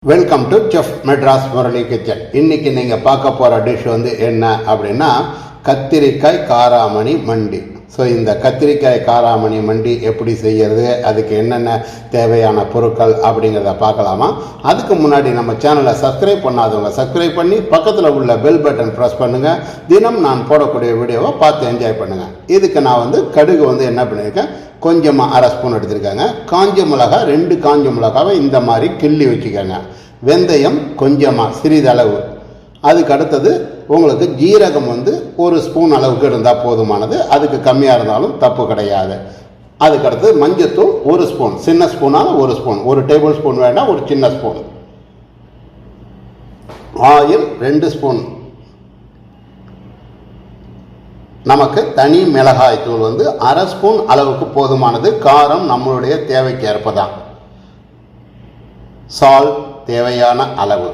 Welcome to chef Madras Murali kitchen. இன்னைக்கு நீங்கள் பார்க்க போகிற டிஷ் வந்து என்ன அப்படின்னா கத்திரிக்காய் காராமணி மண்டி. ஸோ இந்த கத்திரிக்காய் காராமணி மண்டி எப்படி செய்யறது, அதுக்கு என்னென்ன தேவையான பொருட்கள் அப்படிங்கிறத பார்க்கலாமா? அதுக்கு முன்னாடி நம்ம சேனலை சப்ஸ்கிரைப் பண்ணாதவங்க சப்ஸ்கிரைப் பண்ணி பக்கத்தில் உள்ள பெல் பட்டன் ப்ரெஸ் பண்ணுங்கள். தினம் நான் போடக்கூடிய வீடியோவை பார்த்து என்ஜாய் பண்ணுங்கள். இதுக்கு நான் வந்து கடுகு வந்து என்ன பண்ணியிருக்கேன், கொஞ்சமாக அரை ஸ்பூன் எடுத்துருக்காங்க. காஞ்ச மிளகா 2 காஞ்ச மிளகாவை இந்த மாதிரி கிள்ளி வச்சுக்கோங்க. வெந்தயம் கொஞ்சமாக சிறிதளவு. அதுக்கு அடுத்தது உங்களுக்கு ஜீரகம் வந்து 1 ஸ்பூன் அளவுக்கு இருந்தால் போதுமானது, அதுக்கு கம்மியாக இருந்தாலும் தப்பு கிடையாது. அதுக்கு அடுத்தது மஞ்சத்தூள் 1 ஸ்பூன், சின்ன ஸ்பூனால் 1 ஸ்பூன், 1 டேபிள் ஸ்பூன் வேண்டாம், ஒரு சின்ன ஸ்பூன். Oil 2 spoon. நமக்கு தனி மிளகாய் தூள் வந்து அரை ஸ்பூன் அளவுக்கு போதுமானது. காரம் நம்மளுடைய தேவைக்கு ஏற்பதான். சால்ட் தேவையான அளவு.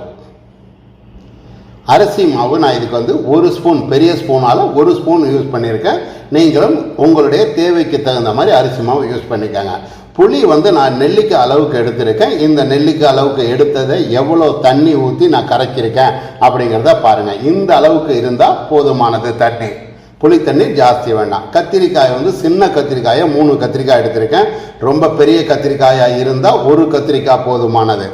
அரிசி மாவு நான் இதுக்கு வந்து 1 ஸ்பூன், பெரிய ஸ்பூனால் 1 ஸ்பூன் யூஸ் பண்ணியிருக்கேன். நீங்களும் உங்களுடைய தேவைக்கு தகுந்த மாதிரி அரிசி மாவு யூஸ் பண்ணிக்கோங்க. புளி வந்து நான் நெல்லிக்காய் அளவுக்கு எடுத்திருக்கேன். இந்த நெல்லிக்காய் அளவுக்கு எடுத்ததை எவ்வளோ தண்ணி ஊற்றி நான் கரைச்சிருக்கேன் அப்படிங்கிறத பாருங்கள். இந்த அளவுக்கு இருந்தால் போதுமானது தண்ணி. புளி தண்ணி ஜாஸ்தி வேண்டாம். கத்திரிக்காய் வந்து சின்ன கத்திரிக்காயை 3 கத்திரிக்காய் எடுத்திருக்கேன். ரொம்ப பெரிய கத்திரிக்காயாக இருந்தால் 1 கத்திரிக்காய் போதுமானது.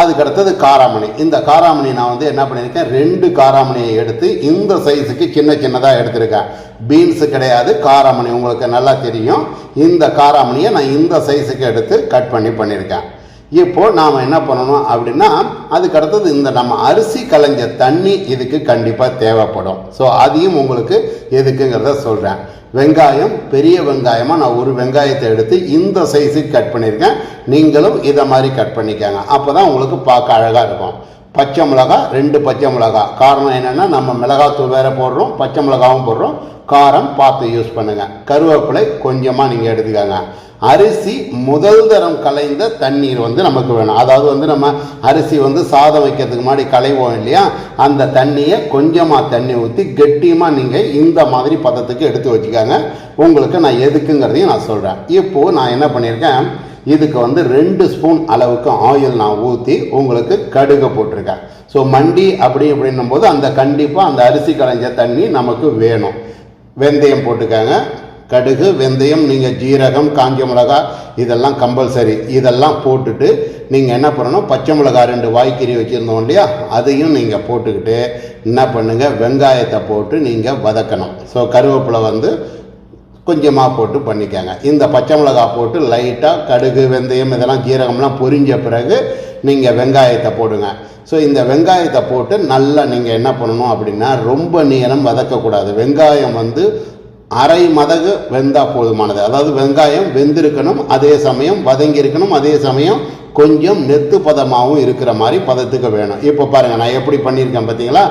அதுக்கடுத்தது காராமணி. இந்த காராமணி நான் வந்து என்ன பண்ணியிருக்கேன், 2 காராமணியை எடுத்து இந்த சைஸுக்கு சின்ன சின்னதாக எடுத்திருக்கேன். பீன்ஸு கிடையாது, காராமணி உங்களுக்கு நல்லா தெரியும். இந்த காராமணியை நான் இந்த சைஸுக்கு எடுத்து கட் பண்ணியிருக்கேன். இப்போது நாம் என்ன பண்ணணும் அப்படின்னா, அதுக்கடுத்தது இந்த நம்ம அரிசி களைஞ்ச தண்ணி இதுக்கு கண்டிப்பாக தேவைப்படும். ஸோ அதையும் உங்களுக்கு எதுக்குங்கிறத சொல்கிறேன். வெங்காயம், பெரிய வெங்காயமாக நான் 1 வெங்காயத்தை எடுத்து இந்த சைஸுக்கு கட் பண்ணியிருக்கேன். நீங்களும் இதை மாதிரி கட் பண்ணிக்கோங்க, அப்போ தான் உங்களுக்கு பார்க்க அழகாக இருக்கும். பச்சை மிளகா 2 பச்சை மிளகா. காரணம் என்னென்னா, நம்ம மிளகாத்தூள் வேறு போடுறோம், பச்சை மிளகாவும் போடுறோம். காரம் பார்த்து யூஸ் பண்ணுங்கள். கருவேப்பிலை கொஞ்சமாக நீங்கள் எடுத்துக்கோங்க. அரிசி முதல் தரம் கலைந்த தண்ணீர் வந்து நமக்கு வேணும். அதாவது வந்து நம்ம அரிசி வந்து சாதம் வைக்கிறதுக்கு முன்னாடி களைவோம் இல்லையா, அந்த தண்ணியை கொஞ்சமாக தண்ணி ஊற்றி கெட்டியமாக நீங்கள் இந்த மாதிரி பதத்துக்கு எடுத்து வச்சுக்காங்க. உங்களுக்கு நான் எதுக்குங்கிறதையும் நான் சொல்கிறேன். இப்போது நான் என்ன பண்ணியிருக்கேன், இதுக்கு வந்து 2 ஸ்பூன் அளவுக்கு ஆயில் நான் ஊற்றி உங்களுக்கு கடுகு போட்டிருக்கேன். ஸோ மண்டி அப்படின்னும் போது அந்த கண்டிப்பாக அந்த அரிசி களைஞ்ச தண்ணி நமக்கு வேணும். வெந்தயம் போட்டுக்காங்க. கடுகு, வெந்தயம், நீங்கள் ஜீரகம், காஞ்ச மிளகா இதெல்லாம் கம்பல்சரி. இதெல்லாம் போட்டுட்டு நீங்கள் என்ன பண்ணணும், பச்சை மிளகா 2 வாய்க்கறி வச்சுருந்தோம் இல்லையா, அதையும் நீங்கள் போட்டுக்கிட்டு என்ன பண்ணுங்கள், வெங்காயத்தை போட்டு நீங்கள் வதக்கணும். ஸோ கருவேப்பிலை வந்து கொஞ்சமாக போட்டு பண்ணிக்கோங்க. இந்த பச்சை மிளகா போட்டு லைட்டாக கடுகு, வெந்தயம் இதெல்லாம் ஜீரகம்லாம் பொரிஞ்ச பிறகு நீங்கள் வெங்காயத்தை போடுங்க. ஸோ இந்த வெங்காயத்தை போட்டு நல்லா நீங்கள் என்ன பண்ணணும் அப்படின்னா, ரொம்ப நேரம் வதக்கக்கூடாது. வெங்காயம் வந்து அரை மதகு வெந்தால் போதுமானது. அதாவது வெங்காயம் வெந்திருக்கணும், அதே சமயம் வதங்கி இருக்கணும், அதே சமயம் கொஞ்சம் நெத்து பதமாகவும் இருக்கிற மாதிரி பதத்துக்கு வேணும். இப்போ பாருங்கள் நான் எப்படி பண்ணியிருக்கேன் பார்த்தீங்களா.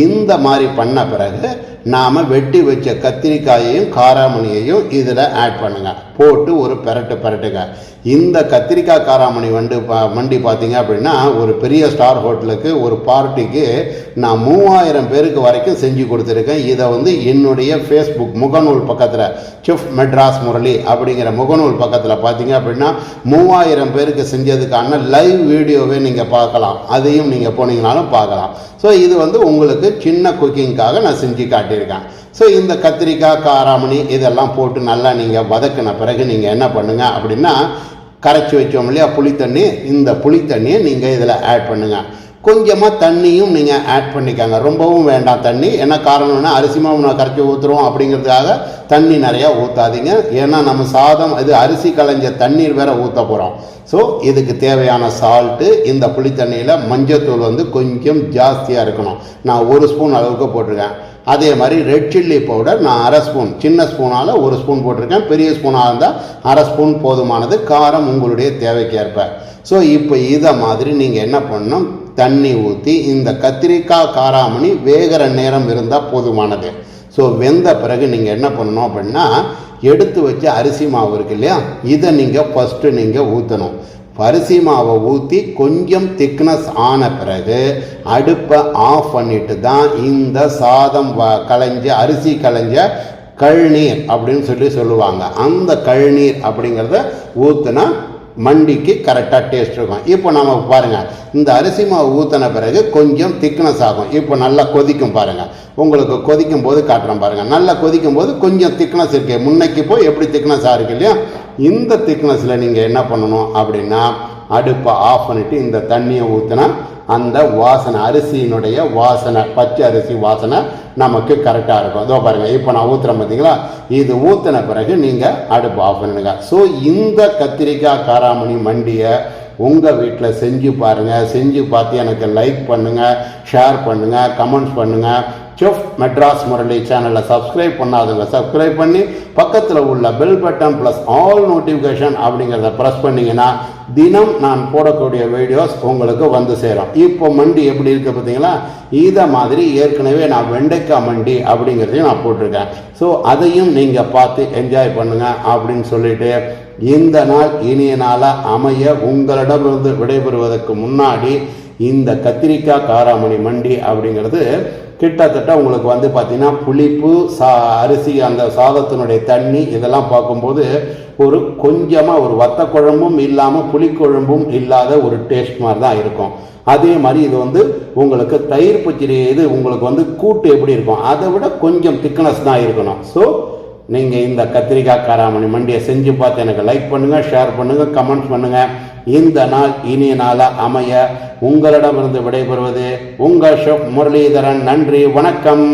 இந்த மாதிரி பண்ண பிறகு நாம் வெட்டி வச்ச கத்திரிக்காயையும் காராமணியையும் இதில் ஆட் பண்ணுங்கள். போட்டு ஒரு பெரட்டுங்க. இந்த கத்திரிக்காய் காராமணி மண்டி பார்த்தீங்க அப்படின்னா, ஒரு பெரிய ஸ்டார் ஹோட்டலுக்கு ஒரு பார்ட்டிக்கு நான் 3000 பேருக்கு வரைக்கும் செஞ்சு கொடுத்துருக்கேன். இதை வந்து என்னுடைய ஃபேஸ்புக் முகநூல் பக்கத்தில் செஃப் மெட்ராஸ் முரளி அப்படிங்கிற முகநூல் பக்கத்தில் பார்த்தீங்க அப்படின்னா 3000 பேருக்கு செஞ்சதுக்கான லைவ் வீடியோவே நீங்கள் பார்க்கலாம். அதையும் நீங்கள் போனீங்கனாலும் பார்க்கலாம். ஸோ இது வந்து உங்களுக்கு சின்ன குக்கிங்காக நான் செஞ்சு காட்டியிருக்கேன். ஸோ இந்த கத்திரிக்காய் காராமணி இதெல்லாம் போட்டு நல்லா நீங்கள் வதக்கின பிறகு நீங்கள் என்ன பண்ணுங்க அப்படின்னா, கரைச்சி வச்சோம் இல்லையா புளித்தண்ணி, இந்த புளித்தண்ணியை நீங்கள் இதில் ஆட் பண்ணுங்கள். கொஞ்சமாக தண்ணியும் நீங்கள் ஆட் பண்ணிக்கோங்க. ரொம்பவும் வேண்டாம் தண்ணி. ஏன்னா காரணம்னா அரிசி மாவு நான் கரைச்சி ஊற்றுறோம் அப்படிங்கிறதுக்காக தண்ணி நிறையா ஊற்றாதீங்க. ஏன்னா நம்ம சாதம் இது அரிசி களைஞ்ச தண்ணீர் வேற ஊற்ற போகிறோம். ஸோ இதுக்கு தேவையான சால்ட்டு, இந்த புளித்தண்ணியில் மஞ்சத்தூள் வந்து கொஞ்சம் ஜாஸ்தியாக இருக்கணும். நான் 1 ஸ்பூன் அளவுக்கு போட்டிருக்கேன். அதே மாதிரி ரெட் சில்லி பவுடர் நான் அரை ஸ்பூன், சின்ன ஸ்பூனால் 1 ஸ்பூன் போட்டிருக்கேன். பெரிய ஸ்பூனாக இருந்தால் அரை ஸ்பூன் போதுமானது. காரம் உங்களுடைய தேவைக்கு ஏற்ப. ஸோ இப்போ இதை மாதிரி நீங்கள் என்ன பண்ணணும், தண்ணி ஊற்றி இந்த கத்திரிக்காய் காராமணி வேகிற நேரம் இருந்தால் போதுமானது. ஸோ வெந்த பிறகு நீங்கள் என்ன பண்ணணும் அப்படின்னா, எடுத்து வச்ச அரிசி மாவு இருக்கு இல்லையா, இதை நீங்கள் ஃபஸ்ட்டு நீங்கள் ஊற்றணும். அரிசி மாவை ஊற்றி கொஞ்சம் திக்னஸ் ஆன பிறகு அடுப்பை ஆஃப் பண்ணிட்டு தான் இந்த சாதம் களைஞ்ச அரிசி களைஞ்ச கழ்நீர் அப்படின்னு சொல்லுவாங்க. அந்த கழ்நீர் அப்படிங்கிறத ஊற்றுனா மண்டிக்கு கரெக்டாக டேஸ்ட் இருக்கும். இப்போ நம்ம பாருங்கள், இந்த அரிசி மாவு ஊற்றின பிறகு கொஞ்சம் திக்னஸ் ஆகும். இப்போ நல்லா கொதிக்கும் பாருங்கள், உங்களுக்கு கொதிக்கும் போது காட்டுறேன் பாருங்கள். நல்லா கொதிக்கும் போது கொஞ்சம் திக்னஸ் இருக்கு, முன்னைக்கு போய் எப்படி திக்னஸாக இருக்கு இல்லையா? இந்த திக்னஸில் நீங்கள் என்ன பண்ணணும் அப்படின்னா, அடுப்பை ஆஃப் பண்ணிவிட்டு இந்த தண்ணியை ஊற்றினா அந்த வாசனை, அரிசியினுடைய வாசனை, பச்சை அரிசி வாசனை நமக்கு கரெக்டாக இருக்கும். இதோ பாருங்கள், இப்போ நான் ஊற்றுறேன் பார்த்தீங்களா? இது ஊற்றின பிறகு நீங்கள் அடுப்பு ஆஃப் பண்ணிடுங்க. ஸோ இந்த கத்திரிக்காய் காராமணி மண்டியை உங்கள் வீட்டில் செஞ்சு பாருங்கள். செஞ்சு பார்த்து எனக்கு லைக் பண்ணுங்கள், ஷேர் பண்ணுங்கள், கமெண்ட்ஸ் பண்ணுங்கள். செஃப் மெட்ராஸ் முரளி சேனலை சப்ஸ்கிரைப் பண்ணாதவங்க சப்ஸ்கிரைப் பண்ணி பக்கத்தில் உள்ள bell button plus all notification அப்படிங்கிறத ப்ரெஸ் பண்ணிங்கன்னா தினம் நான் போடக்கூடிய வீடியோஸ் உங்களுக்கு வந்து சேரும். இப்போ மண்டி எப்படி இருக்குது பார்த்தீங்களா? இதை மாதிரி ஏற்கனவே நான் வெண்டைக்காய் மண்டி அப்படிங்கிறதையும் நான் போட்டிருக்கேன். ஸோ அதையும் நீங்கள் பார்த்து என்ஜாய் பண்ணுங்கள் அப்படின்னு சொல்லிட்டு, இந்த நாள் இனிய நாளாக அமைய உங்களிடமிருந்து விடைபெறுவதற்கு முன்னாடி இந்த கத்திரிக்காய் காராமணி மண்டி அப்படிங்கிறது கிட்டத்தட்ட உங்களுக்கு வந்து பார்த்தீங்கன்னா புளிப்பு, அரிசி, அந்த சாதத்தினுடைய தண்ணி இதெல்லாம் பார்க்கும்போது ஒரு கொஞ்சமாக ஒரு வத்த குழம்பும் இல்லாமல் புளிக்குழம்பும் இல்லாத ஒரு டேஸ்ட் மாதிரி தான் இருக்கும். அதே மாதிரி இது வந்து உங்களுக்கு தயிர் பச்சடி, இது உங்களுக்கு வந்து கூட்டு எப்படி இருக்கும் அதை விட கொஞ்சம் திக்னஸ் தான் இருக்கணும். ஸோ நீங்கள் இந்த கத்திரிக்காய் காராமணி மண்டியை செஞ்சு பார்த்து எனக்கு லைக் பண்ணுங்கள், ஷேர் பண்ணுங்கள், கமெண்ட்ஸ் பண்ணுங்கள். இந்த நாள் இனிய நாளாக அமைய உங்களிடமிருந்து விடைபெறுவது உங்கள் ஷெஃப் முரளிதரன். நன்றி, வணக்கம்.